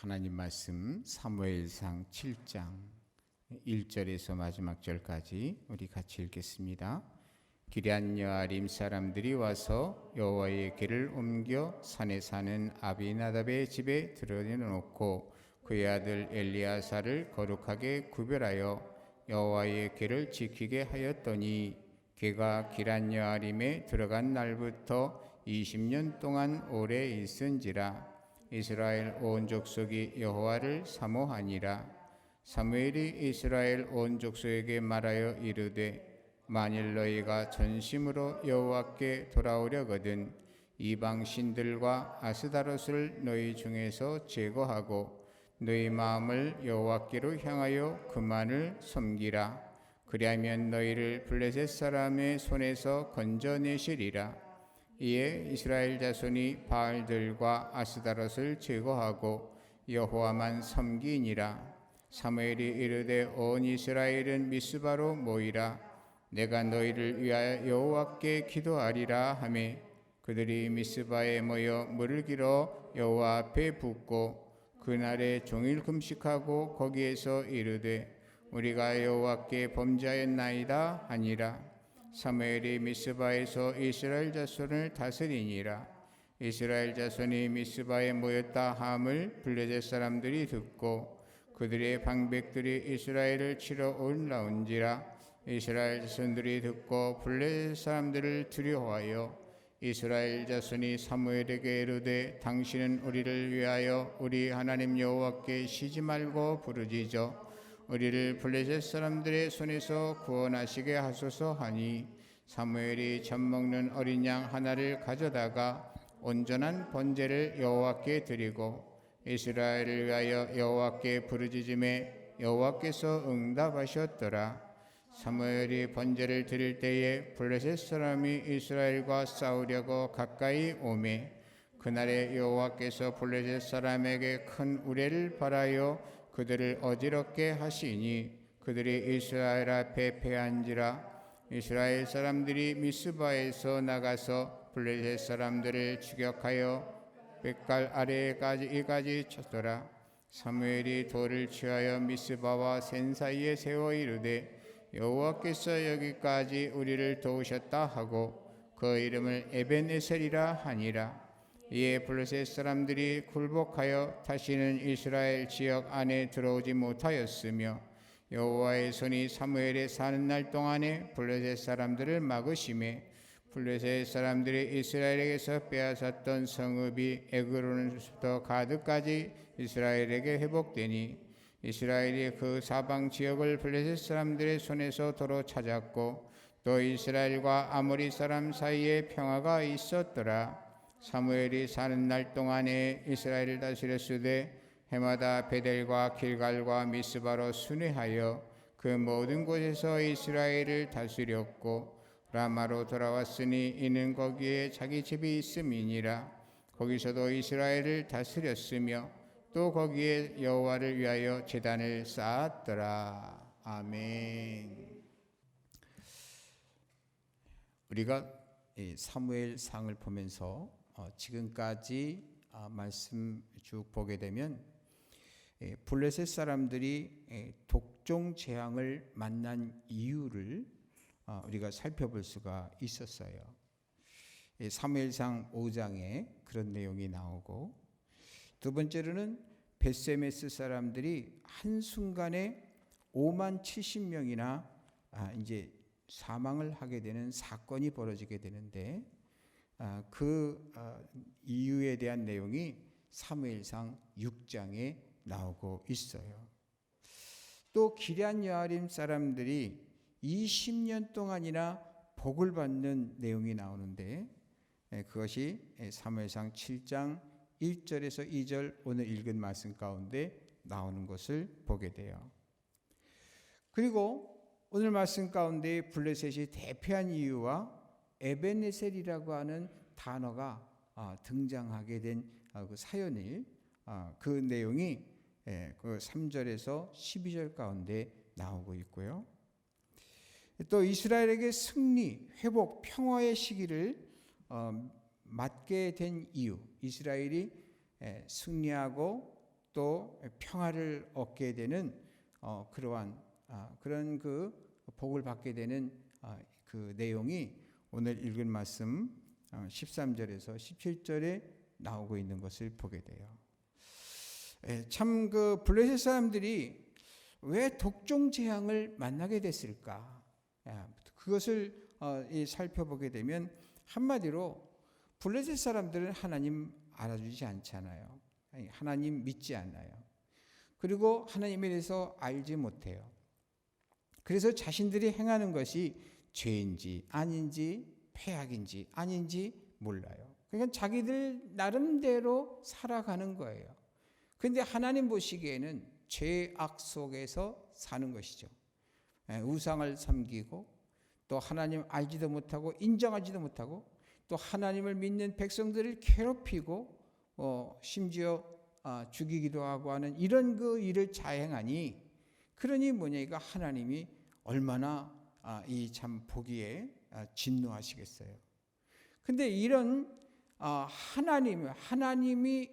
하나님 말씀 사무엘상 7장 1절에서 마지막 절까지 우리 같이 읽겠습니다. 기럇여아림 사람들이 와서 여호와의 길을 옮겨 산에 사는 아비나답의 집에 드러내놓고 그의 아들 엘리야사를 거룩하게 구별하여 여호와의 길을 지키게 하였더니 그가 기럇여아림에 들어간 날부터 20년 동안 오래 있은지라. 이스라엘 온 족속이 여호와를 사모하니라. 사무엘이 이스라엘 온 족속에게 말하여 이르되 만일 너희가 전심으로 여호와께 돌아오려거든 이방 신들과 아스다롯을 너희 중에서 제거하고 너희 마음을 여호와께로 향하여 그만을 섬기라. 그리하면 너희를 블레셋 사람의 손에서 건져내시리라. 이에 이스라엘 자손이 바알들과 아스다롯을 제거하고 여호와만 섬기니라. 사무엘이 이르되 온 이스라엘은 미스바로 모이라. 내가 너희를 위하여 여호와께 기도하리라 하매 그들이 미스바에 모여 물을 길어 여호와 앞에 붓고 그날에 종일 금식하고 거기에서 이르되 우리가 여호와께 범죄하였나이다 하니라. 사무엘이 미스바에서 이스라엘 자손을 다스리니라. 이스라엘 자손이 미스바에 모였다 함을 블레셋 사람들이 듣고 그들의 방백들이 이스라엘을 치러 올라온지라. 이스라엘 자손들이 듣고 블레셋 사람들을 두려워하여 이스라엘 자손이 사무엘에게 이르되 당신은 우리를 위하여 우리 하나님 여호와께 쉬지 말고 부르짖어 우리를 블레셋 사람들의 손에서 구원하시게 하소서 하니 사무엘이 젖먹는 어린 양 하나를 가져다가 온전한 번제를 여호와께 드리고 이스라엘을 위하여 여호와께 부르짖음에 여호와께서 응답하셨더라. 사무엘이 번제를 드릴 때에 블레셋 사람이 이스라엘과 싸우려고 가까이 오매 그날에 여호와께서 블레셋 사람에게 큰 우레를 발하여 그들을 어지럽게 하시니 그들이 이스라엘 앞에 패한지라. 이스라엘 사람들이 미스바에서 나가서 블레셋 사람들을 추격하여 뱃갈 아래에까지 쳤더라. 사무엘이 돌을 취하여 미스바와 센 사이에 세워 이르되 여호와께서 여기까지 우리를 도우셨다 하고 그 이름을 에벤에셀이라 하니라. 이에 블레셋 사람들이 굴복하여 다시는 이스라엘 지역 안에 들어오지 못하였으며 여호와의 손이 사무엘에 사는 날 동안에 블레셋 사람들을 막으심에 블레셋 사람들이 이스라엘에게서 빼앗았던 성읍이 에그론에서부터 가드까지 이스라엘에게 회복되니 이스라엘이 그 사방 지역을 블레셋 사람들의 손에서 도로 찾았고 또 이스라엘과 아모리 사람 사이에 평화가 있었더라. 사무엘이 사는 날 동안에 이스라엘을 다스렸으되 해마다 베델과 길갈과 미스바로 순회하여 그 모든 곳에서 이스라엘을 다스렸고 라마로 돌아왔으니 이는 거기에 자기 집이 있음이니라. 거기서도 이스라엘을 다스렸으며 또 거기에 여호와를 위하여 제단을 쌓았더라. 아멘. 우리가 사무엘상을 보면서 지금까지 말씀 쭉 보게 되면 블레셋 사람들이 독종 재앙을 만난 이유를 우리가 살펴볼 수가 있었어요. 사무엘상 5장에 그런 내용이 나오고 두 번째로는 벳세메스 사람들이 한순간에 5만 70명이나 이제 사망을 하게 되는 사건이 벌어지게 되는데 그 이유에 대한 내용이 사무엘상 6장에 나오고 있어요. 또 기럇여아림 사람들이 20년 동안이나 복을 받는 내용이 나오는데 그것이 사무엘상 7장 1절에서 2절 오늘 읽은 말씀 가운데 나오는 것을 보게 돼요. 그리고 오늘 말씀 가운데 블레셋이 대표한 이유와 에벤에셀이라고 하는 단어가 등장하게 된 그 사연일 그 내용이 그 3절에서 12절 가운데 나오고 있고요. 또 이스라엘에게 승리, 회복, 평화의 시기를 맞게 된 이유, 이스라엘이 승리하고 또 평화를 얻게 되는 그러한 그런 그 복을 받게 되는 그 내용이 오늘 읽은 말씀 13절에서 17절에 나오고 있는 것을 보게 돼요. 참 그 블레셋 사람들이 왜 독종 재앙을 만나게 됐을까? 그것을 살펴보게 되면 한마디로 블레셋 사람들은 하나님 알아주지 않잖아요. 하나님 믿지 않아요. 그리고 하나님에 대해서 알지 못해요. 그래서 자신들이 행하는 것이 죄인지 아닌지 폐악인지 아닌지 몰라요. 그러니까 자기들 나름대로 살아가는 거예요. 그런데 하나님 보시기에는 죄악 속에서 사는 것이죠. 우상을 섬기고 또 하나님 알지도 못하고 인정하지도 못하고 또 하나님을 믿는 백성들을 괴롭히고 심지어 죽이기도 하고 하는 이런 그 일을 자행하니, 그러니 뭐냐니까 하나님이 얼마나 이 참 보기에 진노하시겠어요. 근데 이런 하나님이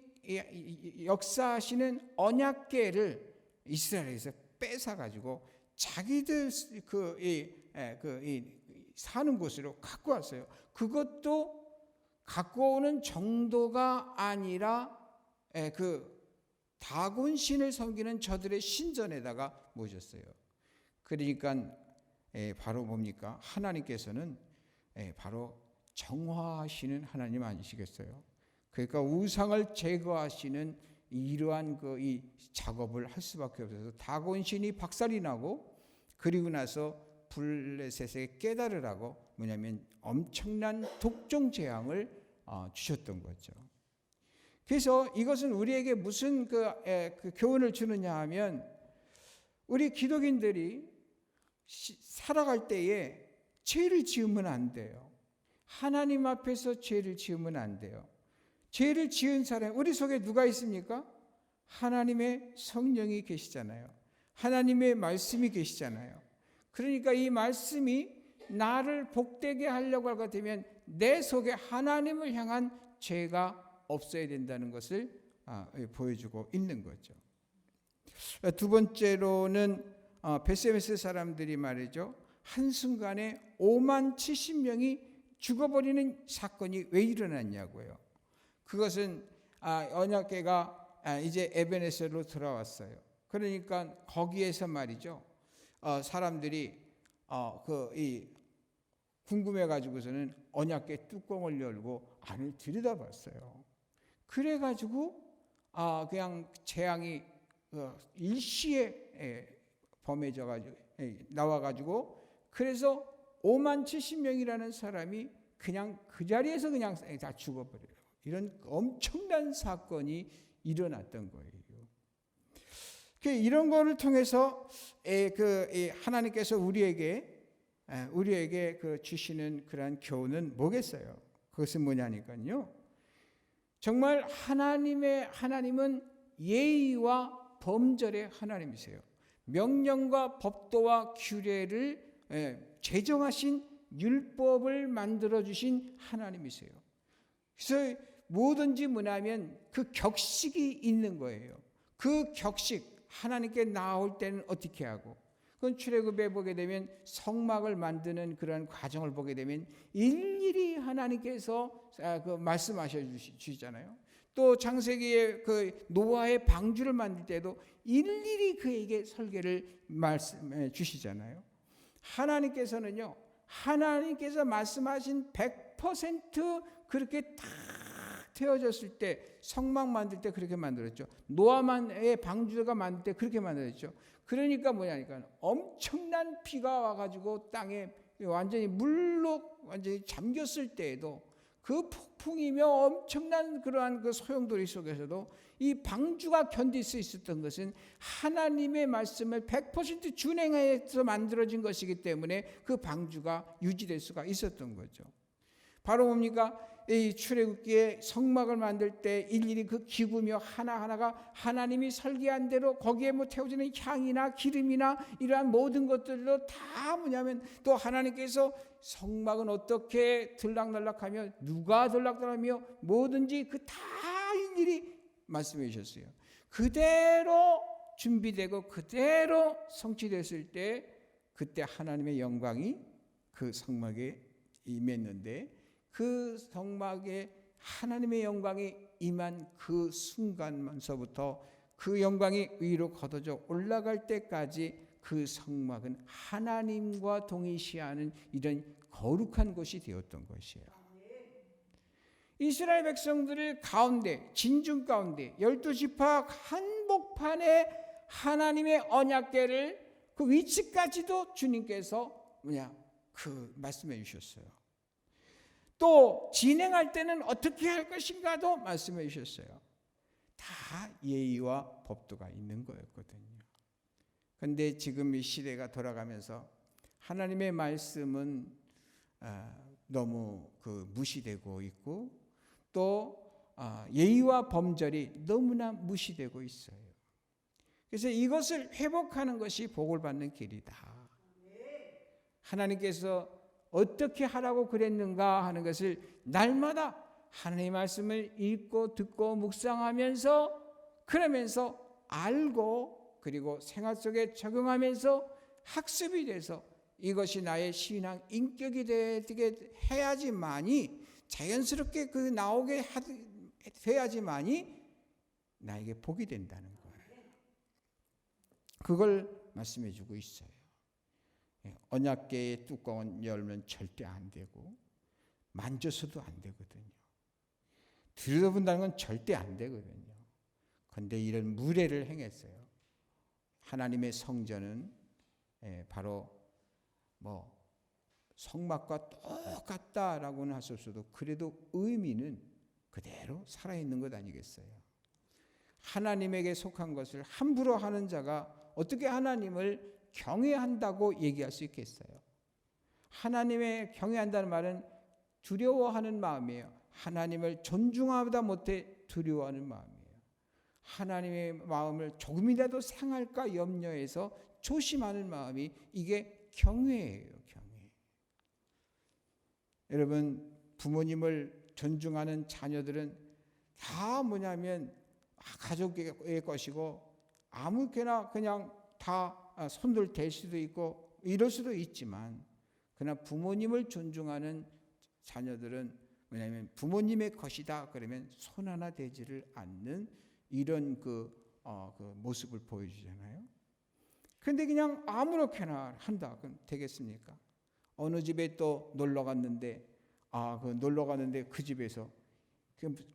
역사하시는 언약궤를 이스라엘에서 뺏어 가지고 자기들 사는 곳으로 갖고 왔어요. 그것도 갖고 오는 정도가 아니라 그 다곤 신을 섬기는 저들의 신전에다가 모셨어요. 그러니까 바로 뭡니까? 하나님께서는 바로 정화하시는 하나님 아니시겠어요? 그러니까 우상을 제거하시는 이러한 이 작업을 할 수밖에 없어서 다곤 신이 박살이 나고, 그리고 나서 블레셋에 깨달으라고 뭐냐면 엄청난 독종 재앙을 주셨던 거죠. 그래서 이것은 우리에게 무슨 그 교훈을 주느냐 하면, 우리 기독인들이 살아갈 때에 죄를 지으면 안 돼요. 하나님 앞에서 죄를 지으면 안 돼요. 죄를 지은 사람, 우리 속에 누가 있습니까? 하나님의 성령이 계시잖아요. 하나님의 말씀이 계시잖아요. 그러니까 이 말씀이 나를 복되게 하려고 할 것 같으면 내 속에 하나님을 향한 죄가 없어야 된다는 것을 보여주고 있는 거죠. 두 번째로는 베세메스 사람들이 말이죠, 한순간에 5만 70명이 죽어버리는 사건이 왜 일어났냐고요. 그것은 언약궤가 이제 에베네셀로 들어왔어요. 그러니까 거기에서 말이죠, 사람들이 궁금해 가지고서는 언약궤 뚜껑을 열고 안을 들여다봤어요. 그래 가지고 그냥 재앙이 일시에 범해져 가지고 나와 가지고, 그래서 5만 70명이라는 사람이 그냥 그 자리에서 그냥 다 죽어버려요. 이런 엄청난 사건이 일어났던 거예요. 이런 거를 통해서 하나님께서 우리에게 주시는 그런 교훈은 뭐겠어요? 그것은 뭐냐니까요. 정말 하나님은 예의와 범절의 하나님이세요. 명령과 법도와 규례를 제정하신 율법을 만들어 주신 하나님이세요. 그래서 뭐든지 뭐냐면 그 격식이 있는 거예요. 그 격식, 하나님께 나올 때는 어떻게 하고, 그건 출애굽에 보게 되면 성막을 만드는 그런 과정을 보게 되면 일일이 하나님께서 말씀하셔 주시잖아요. 또 창세기에 노아의 방주를 만들 때도 일일이 그에게 설계를 말씀해 주시잖아요. 하나님께서는요, 하나님께서 말씀하신 100% 그렇게 딱 태워졌을 때, 성막 만들 때 그렇게 만들었죠. 노아만의 방주가 만들 때 그렇게 만들었죠. 그러니까 뭐냐니까 엄청난 비가 와가지고 땅에 완전히 물로 완전히 잠겼을 때에도, 그 폭풍이며 엄청난 그러한 그 소용돌이 속에서도 이 방주가 견딜 수 있었던 것은 하나님의 말씀을 100% 준행해서 만들어진 것이기 때문에 그 방주가 유지될 수가 있었던 거죠. 바로 뭡니까? 이 출애굽기에 성막을 만들 때 일일이 그 기구며 하나하나가 하나님이 설계한 대로 거기에 태워지는 향이나 기름이나 이러한 모든 것들도 다 뭐냐면, 또 하나님께서 성막은 어떻게 들락날락하며 누가 들락날락하며 뭐든지 그 다 일일이 말씀해 주셨어요. 그대로 준비되고 그대로 성취됐을 때 그때 하나님의 영광이 그 성막에 임했는데 그 성막에 하나님의 영광이 임한 그 순간서부터 그 영광이 위로 걷어져 올라갈 때까지 그 성막은 하나님과 동일시하는 이런 거룩한 곳이 되었던 것이에요. 이스라엘 백성들을 가운데 진중 가운데 12지파 한복판에 하나님의 언약궤를 그 위치까지도 주님께서 그 말씀해 주셨어요. 또 진행할 때는 어떻게 할 것인가도 말씀해 주셨어요. 다 예의와 법도가 있는 거였거든요. 그런데 지금 이 시대가 돌아가면서 하나님의 말씀은 너무 무시되고 있고 또 예의와 범절이 너무나 무시되고 있어요. 그래서 이것을 회복하는 것이 복을 받는 길이다. 하나님께서 어떻게 하라고 그랬는가 하는 것을 날마다 하나님의 말씀을 읽고 듣고 묵상하면서 그러면서 알고 그리고 생활 속에 적용하면서 학습이 돼서 이것이 나의 신앙 인격이 되게 해야지만이 자연스럽게 나오게 돼야지만이 나에게 복이 된다는 거예요. 그걸 말씀해 주고 있어요. 언약궤의 뚜껑은 열면 절대 안 되고 만져서도 안 되거든요. 들여다본다는 건 절대 안 되거든요. 그런데 이런 무례를 행했어요. 하나님의 성전은 바로 성막과 똑같다라고는 하셨어도 그래도 의미는 그대로 살아있는 것 아니겠어요? 하나님에게 속한 것을 함부로 하는 자가 어떻게 하나님을 경외한다고 얘기할 수 있겠어요? 하나님의 경외한다는 말은 두려워하는 마음이에요. 하나님을 존중하다 못해 두려워하는 마음이에요. 하나님의 마음을 조금이라도 상할까 염려해서 조심하는 마음이 이게 경외예요. 경외. 여러분 부모님을 존중하는 자녀들은 다 뭐냐면 가족의 것이고 아무렇게나 그냥 다 손들 댈 수도 있고 이럴 수도 있지만 그러나 부모님을 존중하는 자녀들은 뭐냐면 부모님의 것이다 그러면 손 하나 대지를 않는 이런 그 모습을 보여주잖아요. 그런데 그냥 아무렇게나 한다 그럼 되겠습니까? 어느 집에 또 놀러 갔는데 그 집에서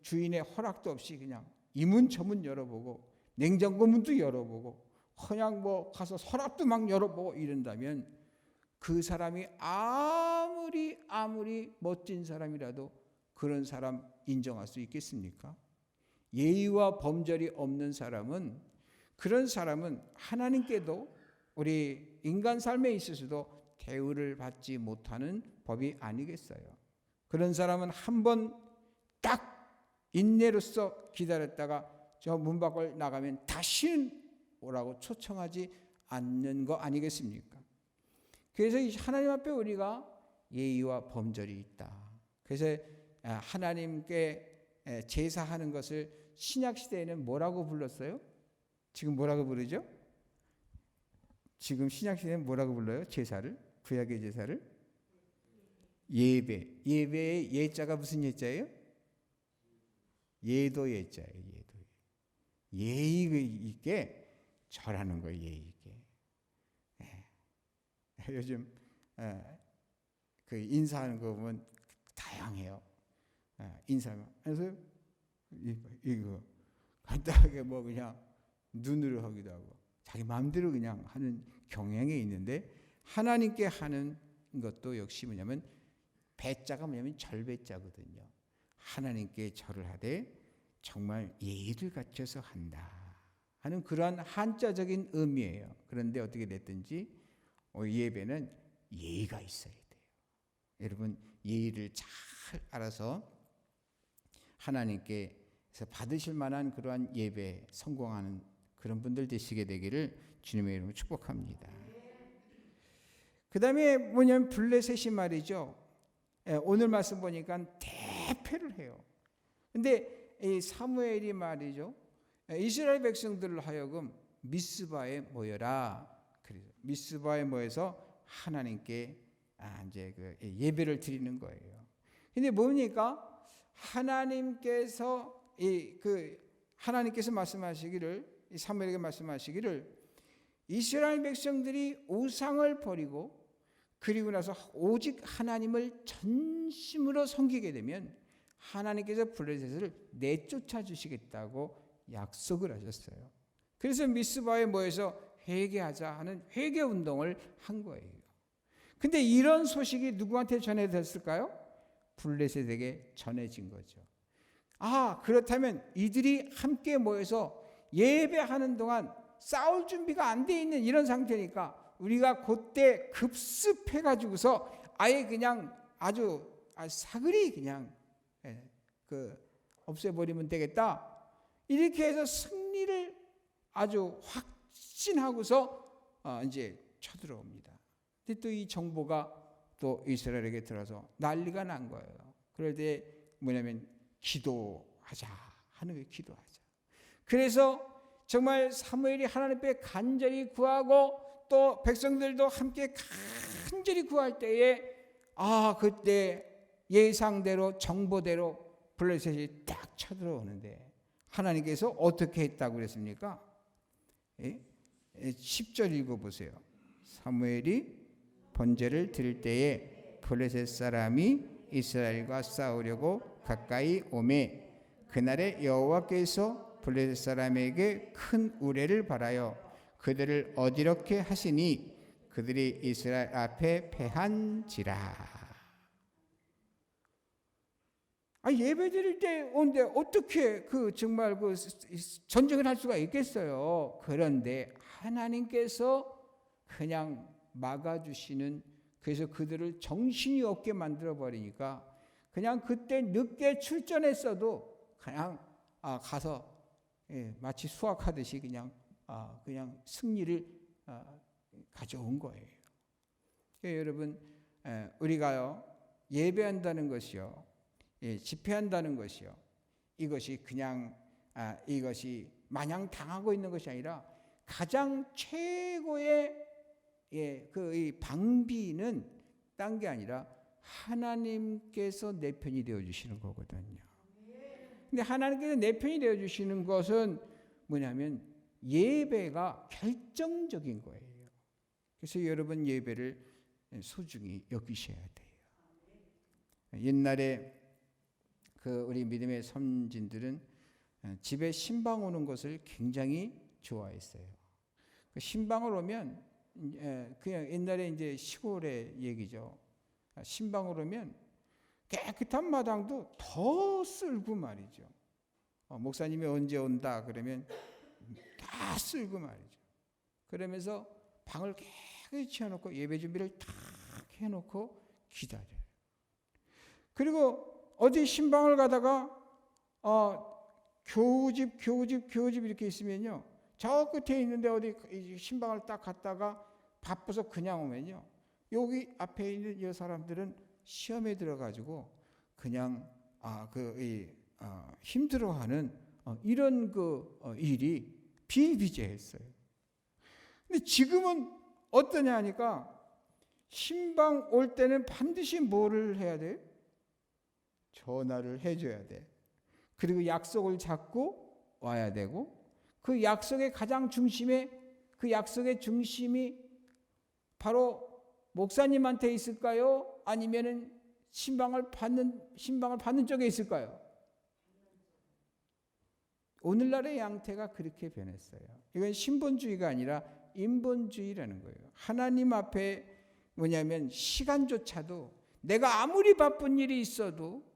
주인의 허락도 없이 그냥 이문 저문 열어보고 냉장고 문도 열어보고 그냥 가서 서랍도 막 열어보고 이런다면 그 사람이 아무리 멋진 사람이라도 그런 사람 인정할 수 있겠습니까? 예의와 범절이 없는 사람은 그런 사람은 하나님께도 우리 인간 삶에 있어서도 대우를 받지 못하는 법이 아니겠어요. 그런 사람은 한번 딱 인내로서 기다렸다가 저 문 밖을 나가면 다시는 오라고 초청하지 않는 거 아니겠습니까? 그래서 하나님 앞에 우리가 예의와 범절이 있다. 그래서 하나님께 제사하는 것을 신약 시대에는 뭐라고 불렀어요? 지금 뭐라고 부르죠? 지금 신약 시대는 뭐라고 불러요? 제사를? 구약의 제사를? 예배. 예배의 예자가 무슨 예자예요? 예도 예자예요. 예도. 예의 있게 절하는 거예요. 예의 있게. 요즘 그 인사하는 거 보면 다양해요. 인사하면 그래서 이거 간단하게 그냥 눈으로 하기도 하고 자기 마음대로 그냥 하는 경향이 있는데 하나님께 하는 것도 역시 뭐냐면 배자가 뭐냐면 절배자거든요. 하나님께 절을 하되 정말 예의를 갖춰서 한다 하는 그러한 한자적인 의미예요. 그런데 어떻게 됐든지 예배는 예의가 있어야 돼요. 여러분 예의를 잘 알아서 하나님께서 받으실 만한 그러한 예배 성공하는 그런 분들 되시게 되기를 주님의 이름으로 축복합니다. 그 다음에 뭐냐면 블레셋이 말이죠. 오늘 말씀 보니까 대패를 해요. 근데 이 사무엘이 말이죠. 이스라엘 백성들을 하여금 미스바에 모여라. 그래서 미스바에 모여서 하나님께 이제 그 예배를 드리는 거예요. 근데 뭡니까? 하나님께서 말씀하시기를, 사무엘에게 말씀하시기를, 이스라엘 백성들이 우상을 버리고 그리고 나서 오직 하나님을 전심으로 섬기게 되면 하나님께서 블레셋을 내쫓아 주시겠다고 약속을 하셨어요. 그래서 미스바에 모여서 회개하자 하는 회개 운동을 한 거예요. 근데 이런 소식이 누구한테 전해졌을까요? 블레셋에게 전해진 거죠. 그렇다면 이들이 함께 모여서 예배하는 동안 싸울 준비가 안 돼 있는 이런 상태니까 우리가 그때 급습해가지고서 아예 그냥 아주 사그리 그냥 없애버리면 되겠다. 이렇게 해서 승리를 아주 확신하고서 이제 쳐들어옵니다. 근데 또 이 정보가 또 이스라엘에게 들어서 난리가 난 거예요. 그럴 때 뭐냐면 기도하자 하는 거예요. 기도하자. 그래서 정말 사무엘이 하나님 앞에 간절히 구하고 또 백성들도 함께 간절히 구할 때에 그때 예상대로 정보대로 블레셋이 딱 쳐들어오는데 하나님께서 어떻게 했다고 그랬습니까? 10절 읽어보세요. 사무엘이 번제를 드릴 때에 블레셋 사람이 이스라엘과 싸우려고 가까이 오매 그날에 여호와께서 블레셋 사람에게 큰 우레를 발하여 그들을 어지럽게 하시니 그들이 이스라엘 앞에 패한지라. 예배 드릴 때 온데 어떻게 정말 전쟁을 할 수가 있겠어요. 그런데 하나님께서 그냥 막아주시는, 그래서 그들을 정신이 없게 만들어 버리니까 그냥 그때 늦게 출전했어도 그냥 가서 마치 수학하듯이 그냥 승리를 가져온 거예요. 여러분, 우리가요 예배한다는 것이요, 집회한다는 것이요, 이것이 그냥 이것이 마냥 당하고 있는 것이 아니라 가장 최고의 이 방비는 딴 게 아니라 하나님께서 내 편이 되어 주시는 거거든요. 근데 하나님께서 내 편이 되어 주시는 것은 뭐냐면 예배가 결정적인 거예요. 그래서 여러분 예배를 소중히 여기셔야 돼요. 옛날에 우리 믿음의 선진들은 집에 신방 오는 것을 굉장히 좋아했어요. 신방을 오면 그냥 옛날에 이제 시골의 얘기죠. 신방을 오면 깨끗한 마당도 더 쓸고 말이죠. 목사님이 언제 온다 그러면 다 쓸고 말이죠. 그러면서 방을 깨끗이 치워놓고 예배 준비를 다 해놓고 기다려요. 그리고 어디 신방을 가다가 교우집 이렇게 있으면요, 저 끝에 있는데 어디 신방을 딱 갔다가 바빠서 그냥 오면요, 여기 앞에 있는 이 사람들은 시험에 들어가지고 그냥 힘들어하는 이런 일이 비일비재했어요. 근데 지금은 어떠냐 하니까 신방 올 때는 반드시 뭐를 해야 돼? 전화를 해줘야 돼. 그리고 약속을 잡고 와야 되고, 그 약속의 가장 중심에, 그 약속의 중심이 바로 목사님한테 있을까요? 아니면은 신방을 받는 쪽에 있을까요? 오늘날의 양태가 그렇게 변했어요. 이건 신본주의가 아니라 인본주의라는 거예요. 하나님 앞에 뭐냐면 시간조차도 내가 아무리 바쁜 일이 있어도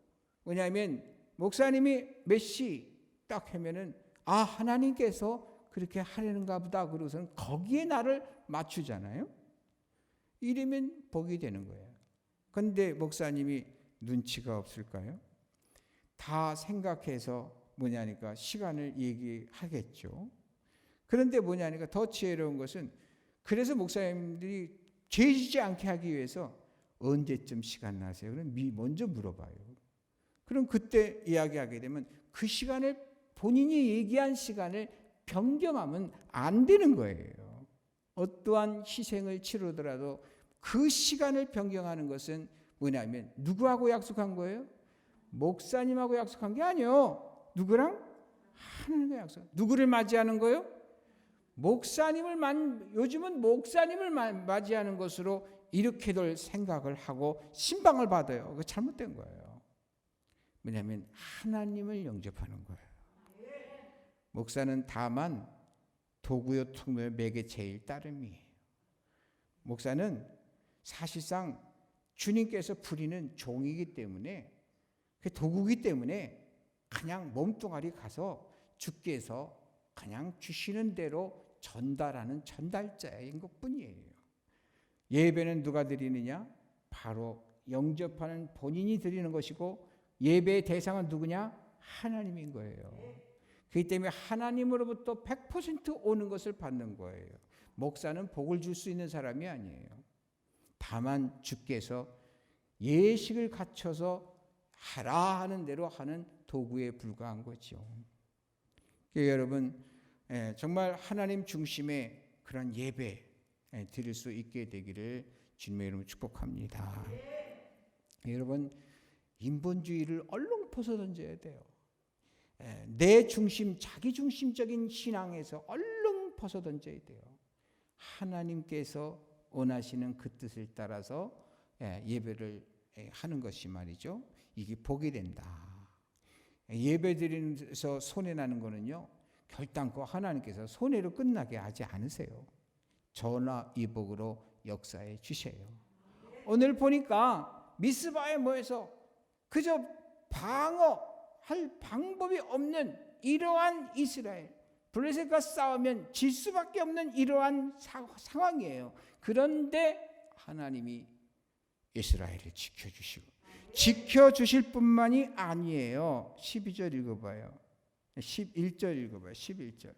뭐냐면 목사님이 몇 시 딱 하면은 하나님께서 그렇게 하려는가 보다 그러고서는 거기에 나를 맞추잖아요. 이러면 복이 되는 거예요. 그런데 목사님이 눈치가 없을까요? 다 생각해서 뭐냐니까 시간을 얘기하겠죠. 그런데 뭐냐니까 더 지혜로운 것은, 그래서 목사님들이 죄지지 않게 하기 위해서 언제쯤 시간 나세요? 그럼 먼저 물어봐요. 그럼 그때 이야기하게 되면 그 시간을 본인이 얘기한 시간을 변경하면 안 되는 거예요. 어떠한 희생을 치르더라도 그 시간을 변경하는 것은 뭐냐면 누구하고 약속한 거예요? 목사님하고 약속한 게 아니에요. 누구랑? 하나님과 약속. 누구를 맞이하는 거예요? 요즘은 목사님을 맞이하는 것으로 이렇게들 생각을 하고 신방을 받아요. 그거 잘못된 거예요. 뭐냐면 하나님을 영접하는 거예요. 목사는 다만 도구요 통로요 매개체일 따름이에요. 목사는 사실상 주님께서 부리는 종이기 때문에 그 도구이기 때문에 그냥 몸뚱아리 가서 주께서 그냥 주시는 대로 전달하는 전달자인 것뿐이에요. 예배는 누가 드리느냐? 바로 영접하는 본인이 드리는 것이고 예배의 대상은 누구냐? 하나님인 거예요. 그렇기 때문에 하나님으로부터 100% 오는 것을 받는 거예요. 목사는 복을 줄 수 있는 사람이 아니에요. 다만 주께서 예식을 갖춰서 하라 하는 대로 하는 도구에 불과한 거죠. 여러분 정말 하나님 중심의 그런 예배 드릴 수 있게 되기를 주님의 이름으로 축복합니다. 여러분 인본주의를 얼른 벗어던져야 돼요. 내 중심, 자기 중심적인 신앙에서 얼른 벗어던져야 돼요. 하나님께서 원하시는 그 뜻을 따라서 예배를 하는 것이 말이죠. 이게 복이 된다. 예배 드리면서 손해나는 거는요. 결단코 하나님께서 손해로 끝나게 하지 않으세요. 전화위복으로 역사해 주세요. 오늘 보니까 미스바에 모여서 그저 방어할 방법이 없는 이러한 이스라엘, 블레셋과 싸우면 질 수밖에 없는 이러한 상황이에요. 그런데 하나님이 이스라엘을 지켜주실 뿐만이 아니에요. 12절 읽어봐요. 11절 읽어봐요. 11절.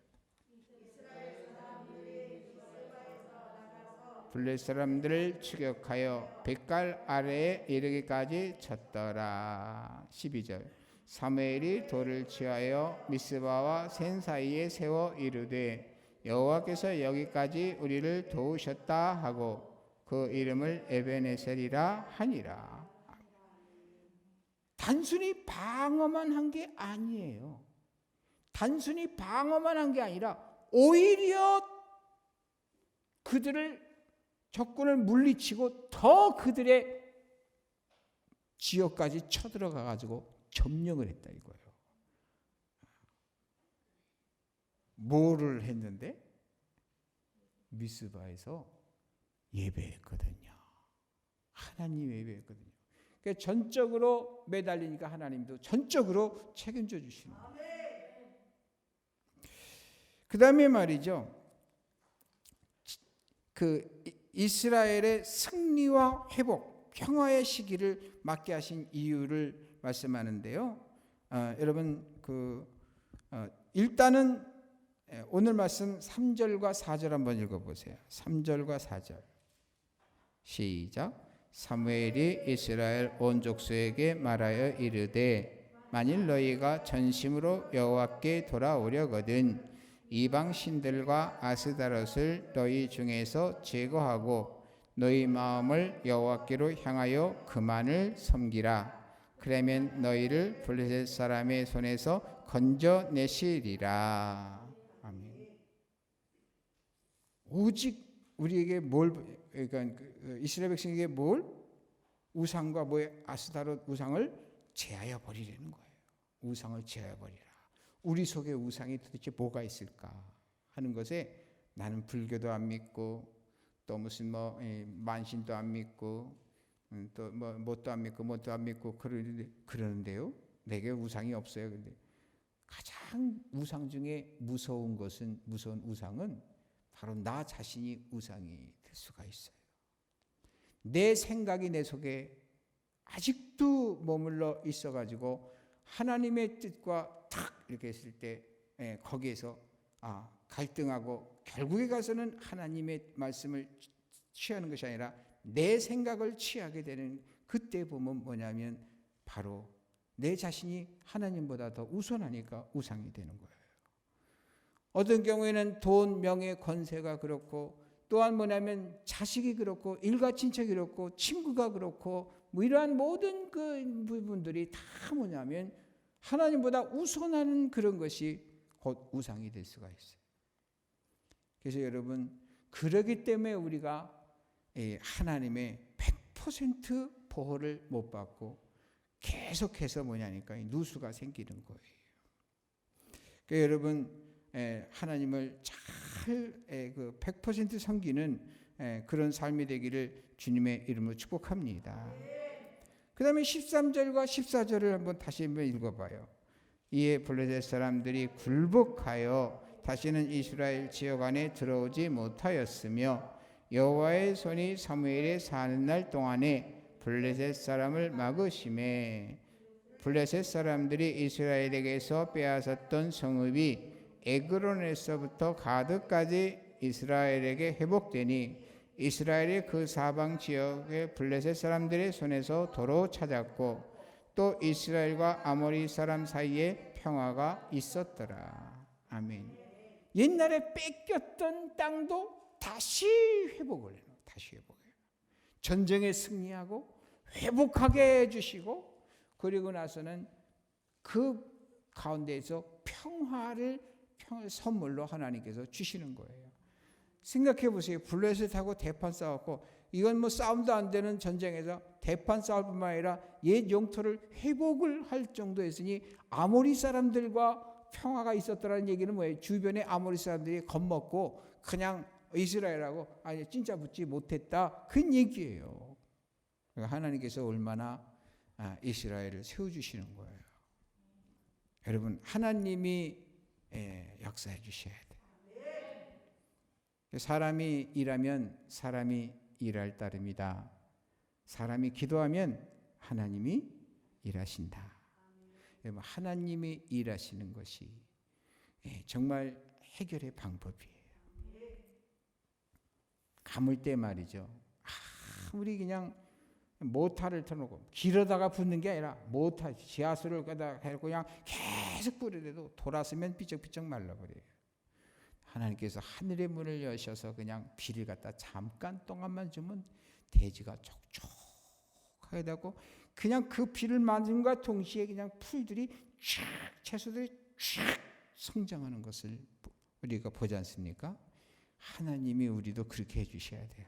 블레셋 사람들을 추격하여 뱃갈 아래에 이르기까지 쳤더라. 12절. 사무엘이 돌을 취하여 미스바와 센 사이에 세워 이르되 여호와께서 여기까지 우리를 도우셨다 하고 그 이름을 에베네셀이라 하니라. 단순히 방어만 한 게 아니에요. 단순히 방어만 한 게 아니라 오히려 그들을 적군을 물리치고 더 그들의 지역까지 쳐들어가 가지고 점령을 했다 이거예요. 뭐를 했는데? 미스바에서 예배했거든요. 하나님 예배했거든요. 그러니까 전적으로 매달리니까 하나님도 전적으로 책임져 주시는 거예요. 그 다음에 말이죠. 그 이스라엘의 승리와 회복, 평화의 시기를 맞게 하신 이유를 말씀하는데요. 여러분 일단은 오늘 말씀 3절과 4절 한번 읽어보세요. 3절과 4절 시작. 사무엘이 이스라엘 온 족속에게 말하여 이르되 만일 너희가 전심으로 여호와께 돌아오려거든 이방 신들과 아스다롯을 너희 중에서 제거하고 너희 마음을 여호와께로 향하여 그만을 섬기라. 그러면 너희를 블레셋 사람의 손에서 건져내시리라. 아멘. 오직 우리에게 그러니까 이스라엘 백성에게 우상과 아스다롯 우상을 제하여 버리라는 거예요. 우상을 제하여 버리라. 우리 속에 우상이 도대체 뭐가 있을까 하는 것에 나는 불교도 안 믿고 또 무슨 만신도 안 믿고 또 뭣도 안 믿고 그러는데요. 내게 우상이 없어요. 근데 가장 우상 중에 무서운 우상은 바로 나 자신이 우상이 될 수가 있어요. 내 생각이 내 속에 아직도 머물러 있어가지고 하나님의 뜻과 탁 이렇게 했을 때 거기에서 갈등하고 결국에 가서는 하나님의 말씀을 취하는 것이 아니라 내 생각을 취하게 되는 그때 보면 뭐냐면 바로 내 자신이 하나님보다 더 우선하니까 우상이 되는 거예요. 어떤 경우에는 돈, 명예, 권세가 그렇고 또한 뭐냐면 자식이 그렇고 일가 친척이 그렇고 친구가 그렇고 뭐 이러한 모든 그 부분들이 다 뭐냐면 하나님보다 우선하는 그런 것이 곧 우상이 될 수가 있어요. 그래서 여러분 그러기 때문에 우리가 하나님의 100% 보호를 못 받고 계속해서 뭐냐니까 누수가 생기는 거예요. 그러니까 여러분 하나님을 잘 100% 섬기는 그런 삶이 되기를 주님의 이름으로 축복합니다. 그 다음에 13절과 14절을 한번 다시 한번 읽어봐요. 이에 블레셋 사람들이 굴복하여 다시는 이스라엘 지역 안에 들어오지 못하였으며 여호와의 손이 사무엘에 사는 날 동안에 블레셋 사람을 막으심에 블레셋 사람들이 이스라엘에게서 빼앗았던 성읍이 에그론에서부터 가드까지 이스라엘에게 회복되니 이스라엘의 그 사방 지역의 블레셋 사람들의 손에서 도로 찾았고 또 이스라엘과 아모리 사람 사이에 평화가 있었더라. 아멘. 옛날에 뺏겼던 땅도 다시 회복을 해요. 다시 회복해요. 전쟁에 승리하고 회복하게 해주시고 그리고 나서는 그 가운데에서 평화를 선물로 하나님께서 주시는 거예요. 생각해 보세요. 블레셋하고 대판 싸웠고 이건 뭐 싸움도 안 되는 전쟁에서 대판 싸울 뿐만 아니라 옛 영토를 회복을 할 정도였으니 아모리 사람들과 평화가 있었더라는 얘기는 뭐예요? 주변에 아모리 사람들이 겁먹고 그냥 이스라엘하고 아니 진짜 붙지 못했다 그 얘기예요. 하나님께서 얼마나 이스라엘을 세워주시는 거예요. 여러분 하나님이 역사해 주셔야 돼요. 사람이 일하면 사람이 일할 따름이다. 사람이 기도하면 하나님이 일하신다. 여러분 하나님이 일하시는 것이 정말 해결의 방법이에요. 감을 때 말이죠. 우리 그냥 모타를 틀어놓고 길어다가 붙는 게 아니라 모타 지하수를 갖다 해놓고 그냥 계속 뿌리래도 돌았으면 삐쩍삐쩍 말라버려요. 하나님께서 하늘의 문을 여셔서 그냥 비를 갖다 잠깐 동안만 주면 대지가 촉촉하게 되고 그냥 그 비를 맞음과 동시에 그냥 풀들이 쫙 채소들이 쫙 성장하는 것을 우리가 보지 않습니까? 하나님이 우리도 그렇게 해주셔야 돼요.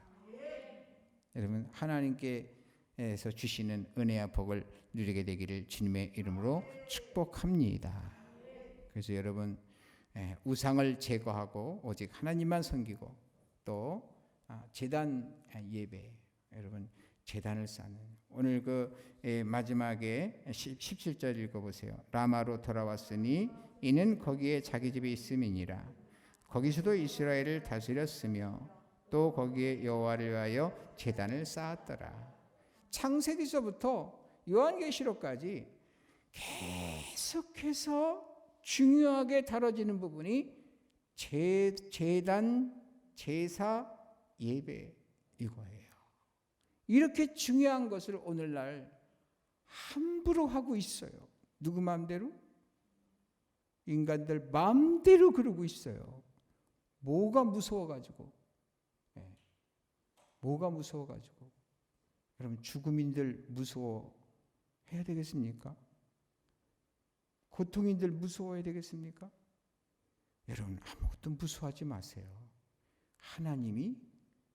여러분 하나님께서 주시는 은혜와 복을 누리게 되기를 주님의 이름으로 축복합니다. 그래서 여러분 우상을 제거하고 오직 하나님만 섬기고 또 제단 예배 여러분 제단을 쌓는 오늘 그 마지막에 17절 읽어보세요. 라마로 돌아왔으니 이는 거기에 자기 집에 있음이니라. 거기서도 이스라엘을 다스렸으며 또 거기에 여호와를 위하여 제단을 쌓았더라. 창세기서부터 요한계시록까지 계속해서 중요하게 다뤄지는 부분이 제단, 제사, 예배 이거예요. 이렇게 중요한 것을 오늘날 함부로 하고 있어요. 누구 마음대로? 인간들 마음대로 그러고 있어요. 뭐가 무서워가지고 뭐가 무서워가지고 그럼 죽음인들 무서워해야 되겠습니까? 고통인들 무서워해야 되겠습니까? 여러분 아무것도 무서워하지 마세요. 하나님이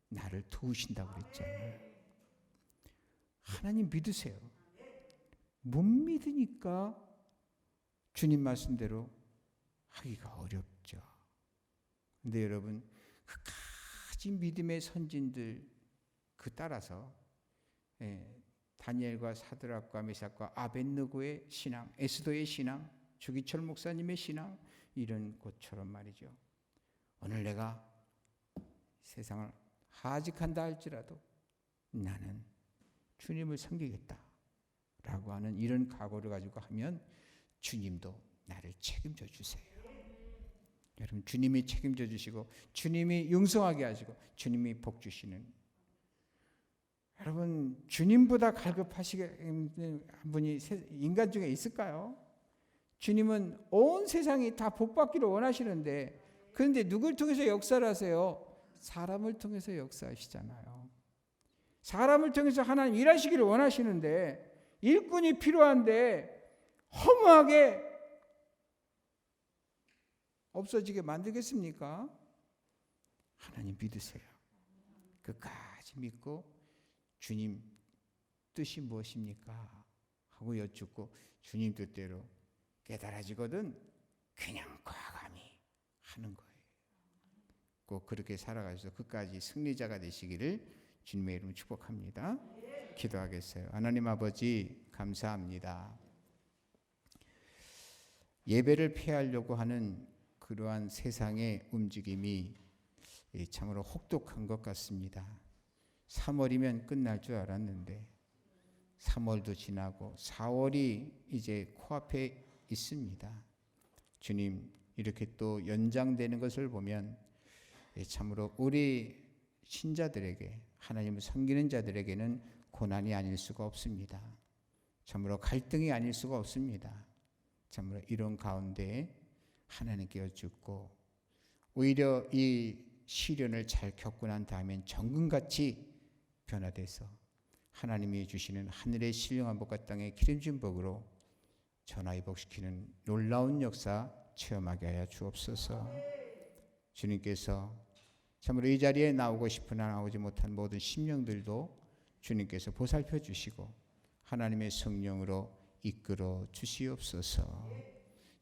나를 도우신다고 그랬잖아요. 하나님 믿으세요. 못 믿으니까 주님 말씀대로 하기가 어렵죠. 근데 여러분 그까지 믿음의 선진들 그 따라서 다니엘과 사드락과 메삭과 아벳느고의 신앙, 에스더의 신앙, 주기철 목사님의 신앙 이런 것처럼 말이죠. 오늘 내가 세상을 하직한다 할지라도 나는 주님을 섬기겠다라고 하는 이런 각오를 가지고 하면 주님도 나를 책임져 주세요. 여러분 주님이 책임져 주시고 주님이 융성하게 하시고 주님이 복 주시는 여러분, 주님보다 갈급하시는 한 분이 인간 중에 있을까요? 주님은 온 세상이 다 복받기를 원하시는데, 그런데 누굴 통해서 역사를 하세요? 사람을 통해서 역사하시잖아요. 사람을 통해서 하나님 일하시기를 원하시는데, 일꾼이 필요한데 허무하게 없어지게 만들겠습니까? 하나님 믿으세요. 끝까지 믿고 주님 뜻이 무엇입니까? 하고 여쭙고 주님 뜻대로 깨달아지거든 그냥 과감히 하는 거예요. 꼭 그렇게 살아가셔서 끝까지 승리자가 되시기를 주님의 이름으로 축복합니다. 기도하겠어요. 하나님 아버지 감사합니다. 예배를 피하려고 하는 그러한 세상의 움직임이 참으로 혹독한 것 같습니다. 3월이면 끝날 줄 알았는데 3월도 지나고 4월이 이제 코앞에 있습니다. 주님, 이렇게 또 연장되는 것을 보면 참으로 우리 신자들에게, 하나님을 섬기는 자들에게는 고난이 아닐 수가 없습니다. 참으로 갈등이 아닐 수가 없습니다. 참으로 이런 가운데 하나님께 여쭙고 오히려 이 시련을 잘 겪고 난 다음엔 정금같이 변화돼서 하나님이 주시는 하늘의 신령한 복과 땅의 기름진 복으로 전화위복시키는 놀라운 역사 체험하게 하여 주옵소서. 주님께서 참으로 이 자리에 나오고 싶으나 나오지 못한 모든 심령들도 주님께서 보살펴 주시고 하나님의 성령으로 이끌어 주시옵소서.